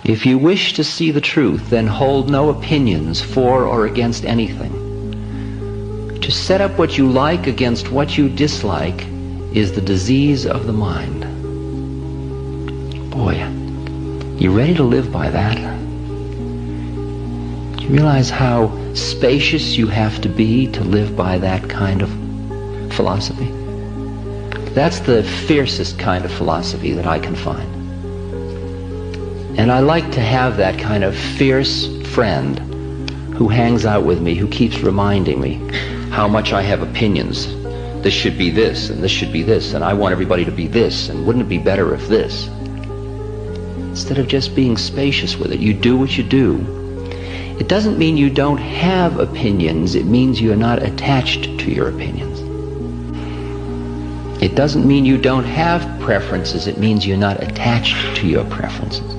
If you wish to see the truth, then hold no opinions for or against anything. To set up what you like against what you dislike is the disease of the mind. Boy, you ready to live by that? Do you realize how spacious you have to be to live by that kind of philosophy? That's the fiercest kind of philosophy that I can find. And I like to have that kind of fierce friend who hangs out with me, who keeps reminding me how much I have opinions. This should be this, and this should be this, and I want everybody to be this, and wouldn't it be better if this? Instead of just being spacious with it, you do what you do. It doesn't mean you don't have opinions, it means you're not attached to your opinions. It doesn't mean you don't have preferences, it means you're not attached to your preferences.